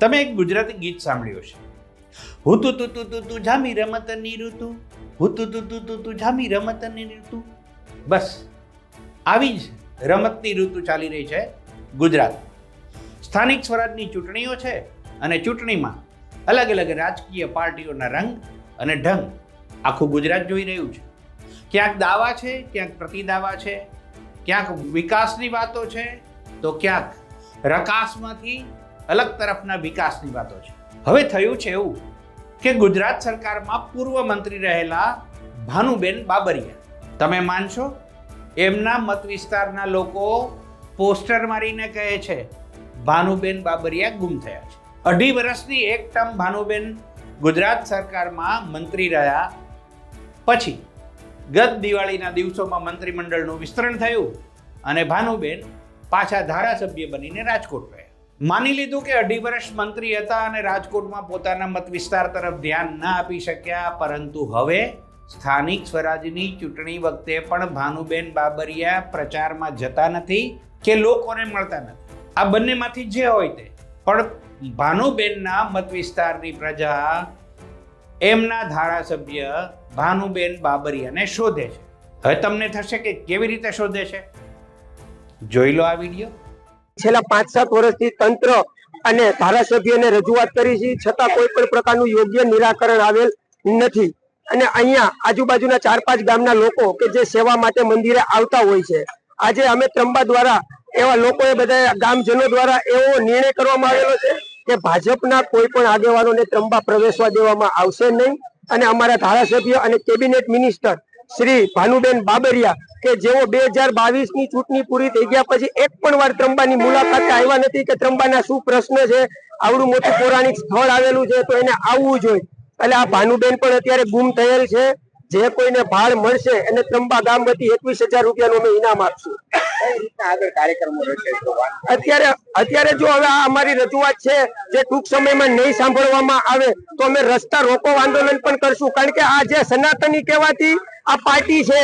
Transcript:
તમે એક ગુજરાતી ગીત સાંભળ્યું છે, હું તું તું તું તું તું જામી રમતની ઋતુ, હું તું તું તું તું તું જામી રમતની ઋતુ. બસ આવી જ રમતની ઋતુ ચાલી રહી છે ગુજરાત. સ્થાનિક સ્વરાજની ચૂંટણીઓ છે અને ચૂંટણીમાં અલગ અલગ રાજકીય પાર્ટીઓના રંગ અને ઢંગ આખું ગુજરાત જોઈ રહ્યું છે. ક્યાંક દાવા છે, ક્યાંક પ્રતિદાવા છે, ક્યાંક વિકાસની વાતો છે, તો ક્યાંક રકાસમાંથી અલગ તરફના વિકાસની વાતો છે. હવે થયું છે એવું કે ગુજરાત સરકારમાં પૂર્વ મંત્રી રહેલા ભાનુબેન બાબરિયા, તમે માનશો એમના મત વિસ્તારના લોકો પોસ્ટર મારીને કહે છે ભાનુબેન બાબરિયા ગુમ થયા છે. 2.5 વર્ષની એક ટર્મ ભાનુબેન ગુજરાત સરકારમાં મંત્રી રહ્યા પછી ગત દિવાળીના દિવસોમાં મંત્રીમંડળનું વિસ્તરણ થયું અને ભાનુબેન પાછા ધારાસભ્ય બનીને રાજકોટ રહ્યા. માની લીધું કે 2.5 વર્ષ મંત્રી હતા અને રાજકોટમાં પોતાના મત વિસ્તાર તરફ ધ્યાન ના આપી શક્યા, પરંતુ હવે સ્થાનિક સ્વરાજની ચૂંટણી વખતે પણ ભાનુબેન બાબરિયા પ્રચારમાં જતા નથી કે લોકોને મળતા નથી. આ બંનેમાંથી જે હોય તે, પણ ભાનુબેનના મત વિસ્તારની પ્રજા એમના ધારાસભ્ય ભાનુબેન બાબરિયાને શોધે છે. હવે તમને થશે કે કેવી રીતે શોધે છે, જોઈ લો આ વિડીયો. છેલ્લા 5-7 વર્ષથી તંત્ર અને ધારાસભ્યને રજૂઆત કરી છે, છતાં કોઈ પણ પ્રકારનું યોગ્ય નિરાકરણ આવેલ નથી. અને અહીંયા આજુબાજુના 4-5 ગામના લોકો કે જે સેવા માટે મંદિરે આવતા હોય છે, આજે અમે ત્રંબા દ્વારા એવા લોકોએ બધા ગામજનો દ્વારા એવો નિર્ણય કરવામાં આવેલો છે કે ભાજપના કોઈ પણ આગેવાનોને ત્રંબા પ્રવેશવા દેવામાં આવશે નહીં. અને અમારા ધારાસભ્ય અને કેબિનેટ મિનિસ્ટર શ્રી ભાનુબેન બાબરિયા કે જેઓ 2022ની ચૂંટણી પૂરી થઈ ગયા પછી એક પણ વાર ત્રંબાની મુલાકાતે આવ્યા નથી કે ત્રંબાના શું પ્રશ્ન છે, આવડું મોટું પૌરાણિક સ્થળ આવેલું છે તો એને આવવું જોઈએ. એટલે આ ભાનુબેન પણ અત્યારે ગુમ થયેલ છે. જે કોઈને ભાળ મળશે એને ત્રંબા ગામ વતી 21,000 રૂપિયાનું અમે ઇનામ આપશું. અત્યારે જો હવે આ અમારી રજૂઆત છે જે ટૂંક સમયમાં નહીં સાંભળવામાં આવે તો અમે રસ્તા રોકો આંદોલન પણ કરશું. કારણ કે આ જે સનાતની કહેવાતી આ પાર્ટી છે